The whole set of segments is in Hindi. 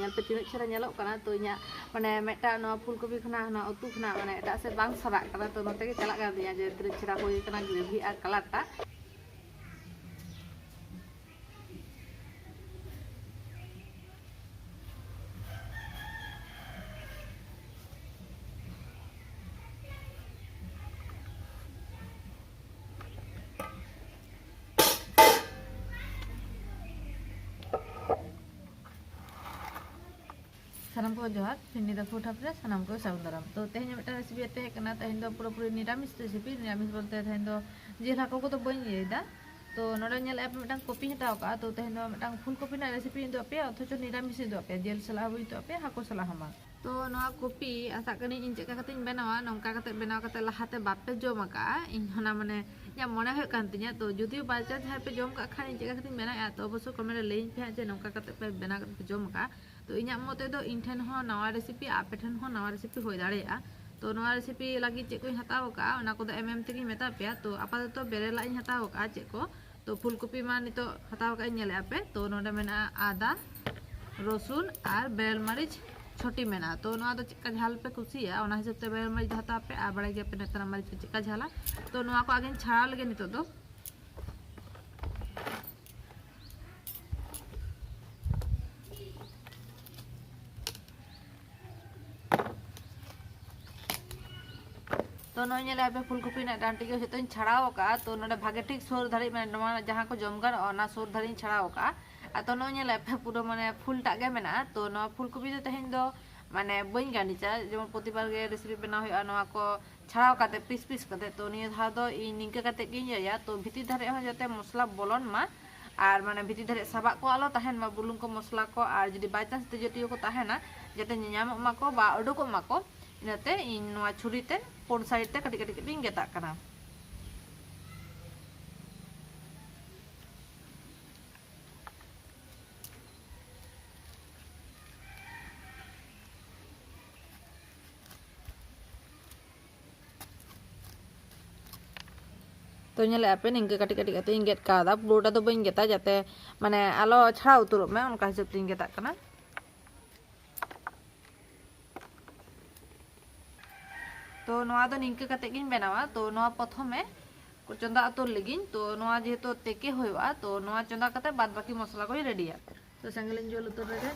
nyal pe tinak chera nyalok kana to inya mane meta no fulkopi khana na utu khana mane eta se bang sarak kana to note ge chalak kan tinya je tinak chera hoy kana gravy ar color ta sanam ko johar Finny-THE food hub re sanam ko saundaram to tehnya meta recipe ate kana tehin do pura puri niramis recipe niramis bolte tehin do jil hako ko to bain yeda to nore nyel app metang kopi hataw ka to tehin do metang fulkopi na recipe do ape othocho niramis do ape jil salah hui to ape hako salah hama to noa kopi asa kani in cheka kating benawa nongka kate benaw kate lahate bape jom aka in hona mane ya mone hoy kan tinya to judio baca jahar pe jom ka khan in cheka kating bena ya to oboso comment re lein pe je nongka kate pe bena kate jom aka तो इना मते दो इन ठेन हो नवा रेसिपी आपे ठेन हो नवा रेसिपी होय दाड़ेया तो नवा रेसिपी लगी चे को हताव का ओना को तेगी मेता पे तो आपातत बेरेला इन हताव का चे को तो फुलकोपी मा नितो हताव का नेले आपे तो नोडे मेना आदा रसुन और बेरेल मरीच छोटी मेना तो नवा दो चिका झाल पे कुसिया ओना हिसाब ते बेरेल मरीच हताव पे आ बड़ा गया पे नेतना मरीच चिका झाला तो नवा को आगे छाड़ा लगे नितो दो तो नोने ले फुलकोपी ना डांटी के तो छाड़ाव का तो नोडे भागे ठीक सोर धरी माने जहां को जमगान ओना सोर धरी छाड़ाव का आ तो नोने ले पूरा माने फुल टागे मेना तो नो फुलकोपी तो तेहेन दो माने बइन गानिचा जेमन प्रतिबार गे रेसिपी बना होया नोआ को छाड़ाव काते पीस पीस काते तो निया धा दो इ निंका काते गिन या तो भिति धारे हो जाते मसला बोलन मा और माने भिति धारे साबा को आलो ताहेन मा बुलुंग को मसला को और जदि बाय चांस ते जटियो को ताहेना जाते ᱧᱟᱢᱚᱜ माको बा उडुकोग माको इनाते इन नोआ छुरीते पोन साइड ते कटी कटी कटी गेता कना तो ñele ape ningke kati kati kati inget kada puroटा तो बइन गेता जाते माने आलो छाड़ा उतुरो मे उनका हिसाब ते गेता कना तो नोआ दो निंके कते गिन बनावा तो नोआ प्रथमे चंदा अतुर लगिन तो नोआ जेहेतु तेके होयवा तो नोआ चंदा कते बाद बाकी मसला को रेडिया तो संगलिन जोल उतर रे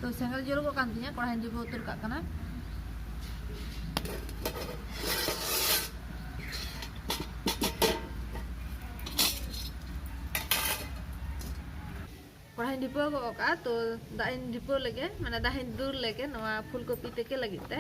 तो संगल जोल को कांतिया कढ़ाई जो उतर का कना कढ़ाई डिपो का तो दाइन डिपो लगे माने दाइन दूर लगे नवा फुलकोपी तेके लगिते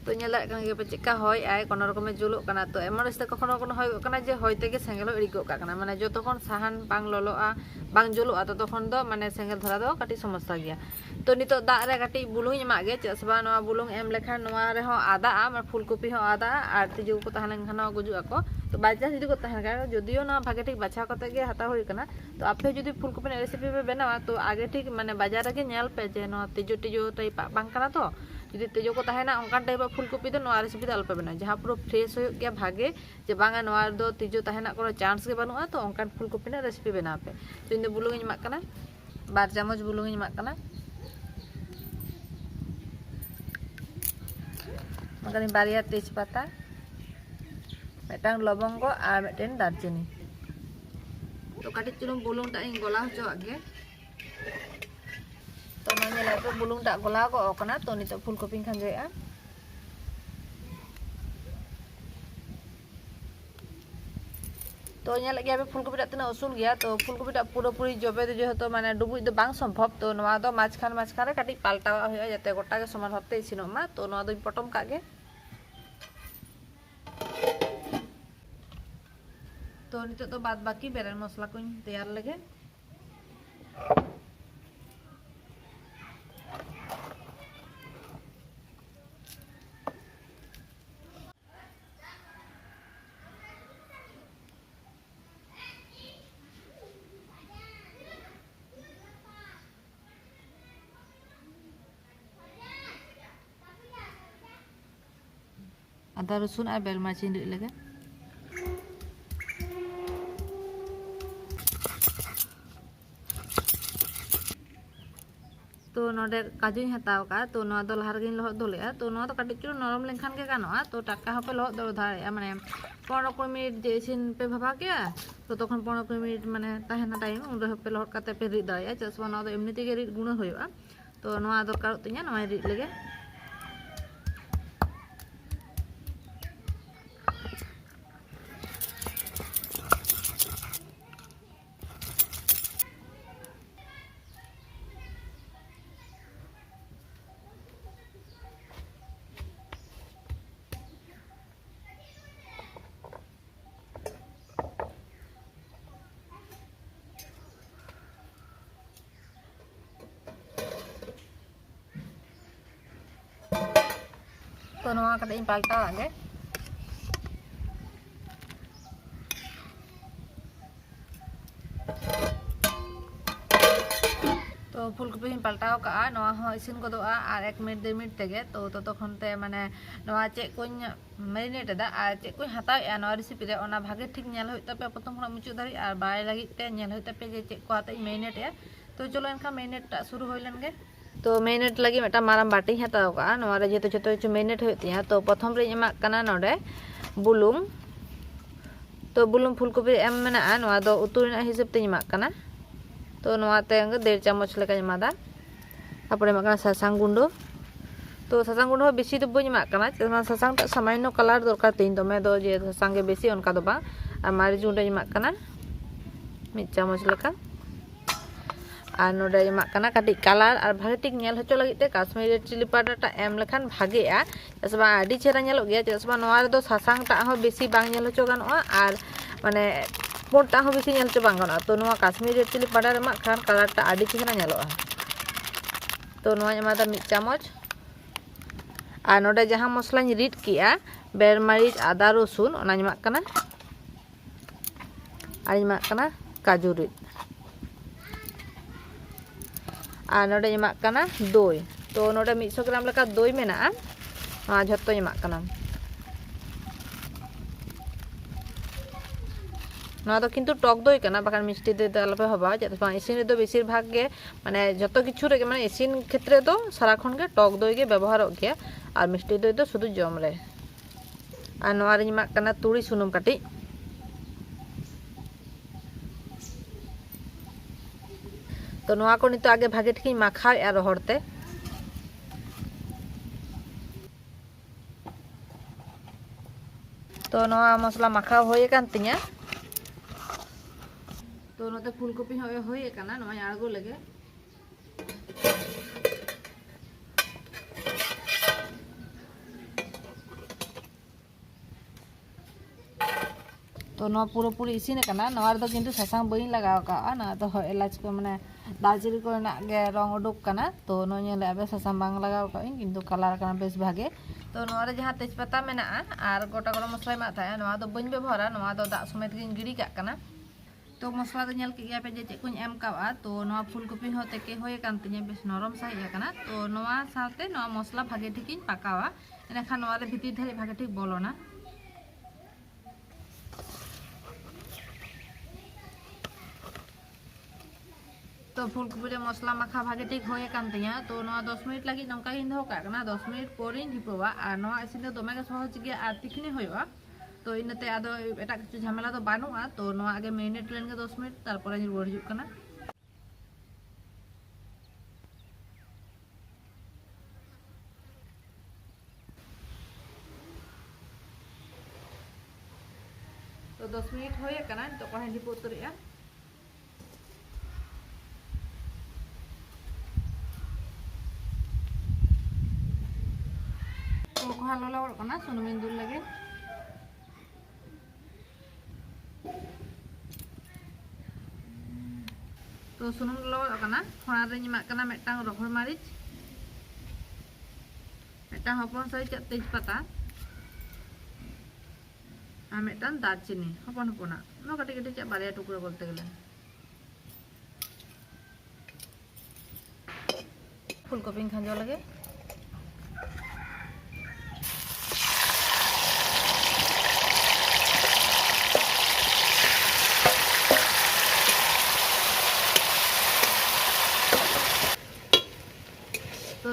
तो ñela kan ge pechika hoy ai kono rokome juluk kana to emon este kono kono hoy kana je hoy tege sengelo iriko ka kana mane joto kon sahan bang loloa bang juluk ato tokon do mane sengel dhara do kati समस्या गया तो नितो दा रे कटी बुलुंग एमा गे चसबा नवा बुलुंग एम लेखा नवा रे हो आदा आ फुलकोपी हो आदा आर तिजु को ताहन खाना गुजु ako तो बाजा जदि को ताहन का जदियो ना भागे ठीक बाछा कते गे हता होय kana तो आपे जदि फुलकोपी रेसिपी पे बनावा तो आगे ठीक माने बाजार रे नेल पे जे न तिजु तिजु टाइप बांग kana तो जदि तेजो को ताहेना ओंकान टाइप फुलकोपी तो नवा रेसिपी अल्प बना जहां पूरा फ्रेश हो गया भागे जे बांगा नवा दो तेजो ताहेना कोनो चांस के बनुआ तो ओंकान फुलकोपी ना रेसिपी बना पे तो इन बुलुंग इन माक kana 2 चामच बुलुंग इन माक kana मकानी बारिया तेजपत्ता मेटांग लवंग और मेटेन दारचिनी तो काटी चुलुंग बुलुंग टा इन गोला हचो आगे तो नोने लाइपे बुलुंग टा गोला को ओकना तो नितो फुलकोपी खांजेआ तो ñel lagi abe फुलकोपी टा तना उसूल गया तो फुलकोपी टा पूरा पूरी जबे दो जेहेतु माने डुबुई दो बांग संभव तो नवा दो माछखान रे काटी पाल्टावा होया जाते गोटा के समान भाबते इसिनोमा तो नवा दो पटम कागे तो नितो तो बाद बाकी बेरेल मसला को तैयार लगे आदा रसुन और बेल मार्च रिद लगे तो नोडे काजू हताव का तो नोआ दो लहार गिन लहद दोलेआ तो नोआ तो काटी चुर नरम लेनखान के गानोआ तो टाका हपे लहद दो धारेआ माने 15 मिनिट जे इसिन पे भाभा के तो तखन 15 मिनिट माने ताहेना टाइम उन रे हपे लहद काते पे रिद दाया चसबा नोआ दो एमनी तेगे रिद गुणा होयोआ तो नोआ दरकार तिया नोआ रिद लगे तो नोआ कटे इन पाल्टा आगे तो फुलकपी इन पाल्टाव का नोआ हो इसिन गदोआ और 1 मिनट 2 मिनट तेगे तो तखनते माने नोआ चेक कोñ मैरिनेट दा और चेक कोñ हतावेआ नोआ रेसिपी रे ओना भागे ठीक नेल होय तपे प्रथम खना मुचु धारी और बाय लागित ते नेल होय तपे जे चेक को आते मैरिनेट या तो चलो इनका मैरिनेट टा शुरू होय लन गे तो मैरिनेट लगी मेटा माराम बाटी हताव का नोआ रे जेतो जतो छु मैरिनेट होय तिया तो प्रथम रे एमा कना नोडे बुलुंग तो बुलुंग फुलकपी एम मेना नोआ दो उतु रेना हिसाब ते एमा कना तो नोआ ते 1.5 चामच लेका एमादा तारपरे एमा कना सासांग गुंडो तो सासांग गुंडो बेसी तो बई एमा कना चेना सासांग ता सामान्य कलर दरकार तीन दमे दो जे सासांग गे बेसी उनका दो बा और मारिच गुंडो एमा कना 1 चामच लेका और नोडे एमा कना काटी कलर और भागे ठीक नेल होचो लगिते काश्मीरी चिली पाउडर टा एम लेखान भागेआ जसबा आडी चेहरा नेलो गया जसबा नोआ रे दो सासांग टा हो बेसी बांग नेल होचो गानोआ और माने पोटा हो बेसी नेल होचो बांग गानोआ तो नोआ काश्मीरी चिली पाउडर एमा खान कलर टा आडी चेहरा नेलोआ तो नोआ एमादा 1 चामच और नोडे जहां मसलानी रिद किया बेल मारिच आदा रसुन ओना एमा कना और एमा कना काजू रिद और नोडे एमा कना दई तो नोडे 100 ग्राम लेका दई मेना नोआ झत्तो एमा कना नोआ दो किन्तु टक दई कना बाखान मिष्टि दई दो आलपे हबा जेते इसिन रे दो बेसिर भाग गे माने जतो किछु रे माने इसिन क्षेत्रे दो साराखन गे टक दई गे व्यवहारक गया और मिष्टि दई दो शुधु जम रे और नोआ रे एमा कना तुड़ी सुनुम काटी तो नोआ को नितो आगे भागे ठीक माखाएआ रोहड़ते तो नोआ मसला माखा होय कान तिया तो नोते फुलकपी होय काना नोआ आड़गो लगे तो नोआ पूरा पूरी इसिन काना नोआ रे दो किन्तु सासांग बई लगाव का ना तो इलाच को माने दालचिनी को ना गे रंग उडुक काना तो नो नेले आबे सासांग बांग लगाव का किन्तु कलर काना बेस भागे तो नोआ रे जहां तेजपत्ता मेना और गोटा गरम मसला मा थाया नोआ दो बई व्यवहारा नोआ दो दा समेत गिन गिडी का काना तो मसला दो नेल किया पे जे चे कोñ एम कावा तो नोआ फुलकपी हो तेके होय कान तिया बेस नरम साहि काना तो नोआ साथे नोआ मसला भागे ठिकिन पाकावा एना खान नोआ रे भितिर धरे भागे ठीक बोलोना तो फुलकपी रे मसला माखा भागे ठीक होय कान तिया तो नोआ 10 मिनिट लगी नंका इन दो का ना 10 मिनिट पोरे ढिपोवा और नोआ इसिन दो दोमे के सहज गया और तिखनी होयवा तो इनते आदो एटा किछु झमेला दो बानुआ तो नोआ आगे मैरिनेट लेन के 10 मिनिट तारपरे रुवाड़ हिजुग काना तो 10 मिनिट होय काना तो कहां ढिपो उतरेआ तो कहां लोला काना सुनुम इंदुल लगे तो सुनुम लोला काना खोना रे एमा काना मेटांग रहर मारिच मेटांग हपन साइ तेजपत्ता और मेटांग दालचिनी हपन हपना नो काटी काटी चा बारिया टुकड़ा बोलते गेले फुलकपी खांजो लगे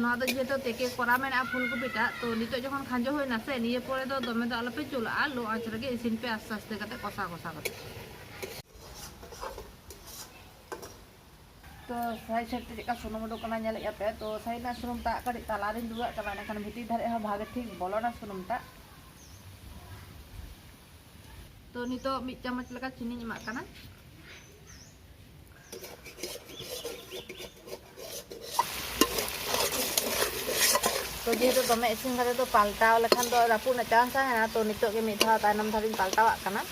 नवा दो जेतो तेके करा मेना फुलकोपिटा तो नितो जखन खांजो होइना से निये परे दो दमे दो आलोपे चुला लो आंच रेगे इसिन पे आस्ते आस्ते कते कसा कसा कते तो साइड साइड ते चेका सुनुम उडुक कना नेले यापे तो साइड ना सुनुम ता कड़ी तालारिन दुगा कना एखान भिती धारे हा भागे ठीक बोलोना सुनुम ता तो नितो मिद चामच लगा चीनी एमा कना तो जेहेतु दमे इसिन कते तो पाल्टाव लेखान तो रापुद ना चांस ताहेना तो नितो के मिद धाव तायनम धारिन पाल्टावाग कना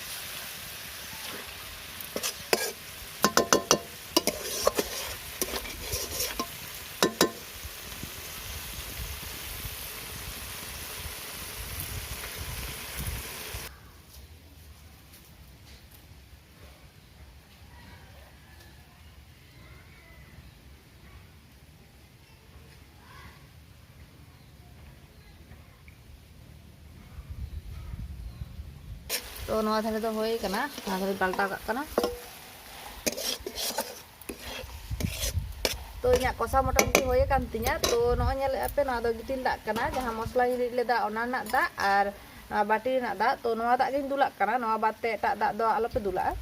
तो नवा धारे तो होई कना नवा धारे पाल्टा काग कना तो इᱧᱟᱜ कसा मोटामुटी होई कान तिᱧᱟ तो नवा ñᱮᱞ ᱟᱯᱮ नवा ᱫᱚ ᱜᱤᱛᱤᱞ ᱫᱟᱜ ᱠᱟᱱᱟ ᱡᱟᱦᱟᱸ ᱢᱚᱥᱞᱟ ᱨᱤᱫ ᱞᱮᱫᱟ ᱚᱱᱟ ᱨᱮᱱᱟᱜ ᱫᱟᱜ ᱟᱨ ᱱᱚᱣᱟ ᱵᱟᱴᱤ ᱨᱮᱱᱟᱜ ᱫᱟᱜ तो नवा ᱫᱟᱜ ᱜᱤᱧ ᱫᱩᱞᱟᱜ ᱠᱟᱱᱟ नवा ᱵᱟᱫᱛᱮ ᱮᱴᱟᱜ ᱫᱟᱜ ᱫᱚ ᱟᱞᱚᱯᱮ ᱫᱩᱞᱟᱜᱼᱟ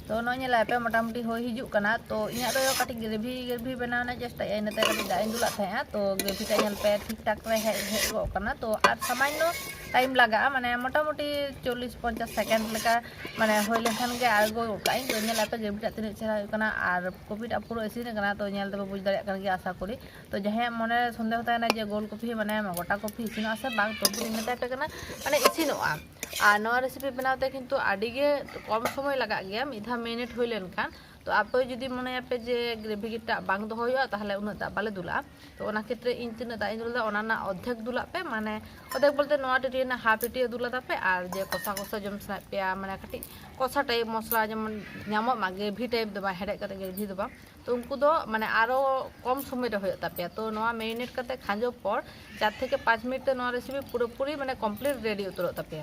तो नॉय पे मोटामुटी हो हिजुक कना तो इना दो काटी ग्रेवी बनाना चेष्टा इनते काटी दाग दुला थाया तो ग्रेवी टा पे ठीक ठाक रे हेज गो कना तो आर सामान्य टाइम लगा माने मोटामुटी 40-50 सेकेंड लेका माने होय लेखान गे आगो काई तो नेल पे ग्रेवी टा तिने चेहरा कना आर कॉफी टा पूरा इसिन कना तो नेल दो बुझ दाड़िया कन गे आशा करी तो जहे मने सन्देह थायना जे गोल कॉफी माने गोटा कॉफी इसिन आसे बांग तो पुरी नेता पे कना माने इसिनोआ और नवा रेसिपी बनाते किंतु आडिगे कम समय लगा गया मिधा मिनिट हुई लेनखान तो आप जुदी मन पे जे ग्रेवी गिटा बांग दो होयो ताहले उना दा बाले दुला तो ओना क्षेत्र इन तीन दा इन दुला ओना ना अर्धेक दुला पे माने अर्धेक बोलते नवा टिटी ना हाफ टिटी दुला तापे और जे कसा कसा जम सना पे माने कटी कसा टाइप मसला जेमन नामो मा ग्रेवी टाइप दबा हेडे कते ग्रेवी दबा तो उनको दो माने आरो कम समय रे होयो तापे तो नवा मेरिनेट कते खांजो पर 4 থেকে 5 मिनट नवा रेसिपी पूरी माने कंप्लीट रेडी उतरो तापे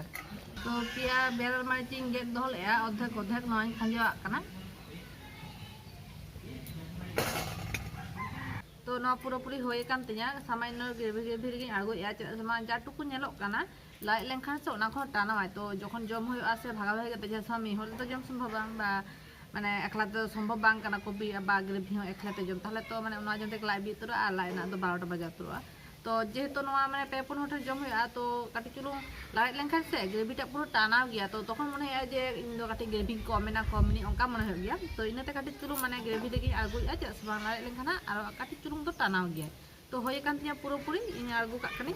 तो पिया बेरल मारिचिंग गेट दहल या अर्धेक अर्धेक नवा खांजो आकना तो नवा पूरी होय कान तिया सामान्य ग्रेवी रे आगो या समा जाटुकु नेलोक काना लाई लेंखान से ओना खो टानावाय तो जखन जम होय आसे भागा भागा कते जे सामी होल तो जम संभव बांग बा माने एकला तो संभव बांग काना कॉफी बा ग्रेवी हो एकला ते जम ताहले तो माने ओना जम ते लाई बि तुरो आ लाई ना तो 12टा बजा तुरो तो जेहेतु नवा माने पे पुन होठे जम होया तो काटी चुलु लाई लेंखान से ग्रेवी टा पूरा टानाव गया तो तखन मने है जे इन दो काटी ग्रेवी कमेना कमनी ओंका मने हो गया तो इनाते काटी चुलु माने ग्रेवी देगी आगु आ जे सबा लाई लेंखाना आरो काटी चुलु तो टानाव गया तो होय कान तिया पूरी इन आगु का कनी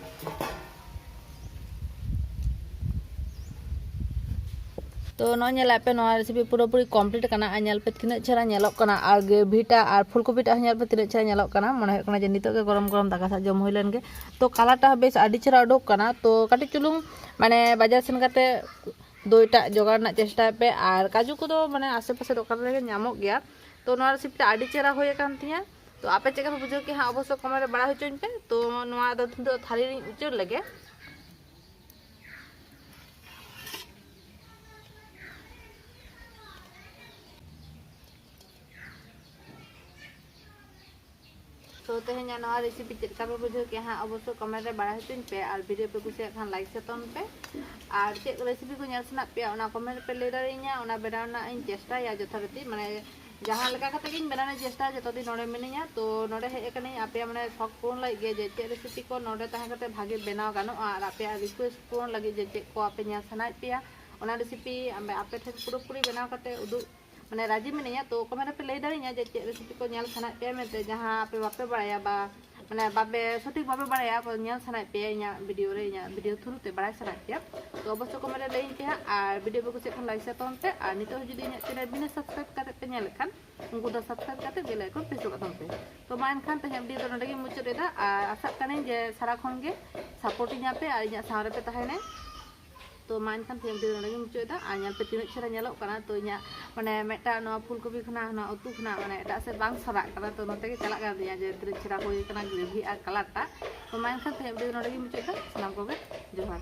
तो नॉय पे नवा रेसिपी पूरी कमप्लीट करना आल पे तीन छेरा नेलोक कना और ग्रेवीटा और फुलकोपीटा पे तीन छेरा नेलोक कना मन है जे नितो के गरम गरम दाका सा जम होइलेन गे तो कालारटा बेस आडी छेरा उडोक कना तो काटी चुलुंग माने बाजार सेन काते दोईटा जोगाड़ ना चेष्टा पे और काजू को दो माने आसे पासे दोकान रे नामक गया तो नवा रेसिपी आडी छेरा होय कान तिया तो आपे चेका पे बुझो कि हां अवश्य कमेंट रे बड़ा होचोन पे तो नवा दो थाली रे उचर लगे तो तेहना नवा रेसिपी चेका पे बुझो कि हाँ अवश्य कमेंट रे बड़ा होचोन पे और वीडियो पे कुछ खान लाइक सेतन पे और चेक रेसिपी को नेल सना पे ओना कमेंट पे ले दाड़िया ओना बेनाना इन चेष्टा या यथारीति माने जहाँ लेका कते गिन बनाना चेष्टा जतो दिन नोडे मिनिया तो नोडे हे एकनी आपे माने शौक पूर्ण लगे जे चे रेसिपी को नोडे ताहे कते भागे बनाव गानो और आपे रिक्वेस्ट पूर्ण लगे जे चे को आपे नेल सना पे ओना रेसिपी आपे ठे पूरी बनाव कते उदु माने राजी मिनिया तो कमेंट पे ले दाड़िया जे चे रेसिपी को नेल सना पे मेते जहाँ आपे बापे बड़ाया बा माने बाबे सठिक बाबे बड़ाया को नेल सना पे इना वीडियो थ्रू ते बड़ा सना पे तो अवश्य कमेंट ले लेइन पे और वीडियो पे कुछ खान लाइक सेतन पे और नितो जुदी इना चैनल बिना सब्सक्राइब करते पे नेल खान उनको दो सब्सक्राइब करते बेल आइकन प्रेस करतन पे तो मान खान ते वीडियो तो नडे मुचाद एदा और आशा कने जे सारा खन गे सपोर्ट इना पे और इना सारे पे ताहेने तो मा एनखान तेज भिडियो नोडे मुचादा और नेल पे तीन चेहरा नेलोग कना तो इᱧᱟ माने मेटा नो फुलकपी खना ना उतु खना माने एटा से बांग सराग कना तो नोते के चला गया जे तीन चेहरा होय कना ग्रेवी और कलर टा तो मा एनखान तेज भिडियो नोडे मुचादा सानाम कोगे जोहार।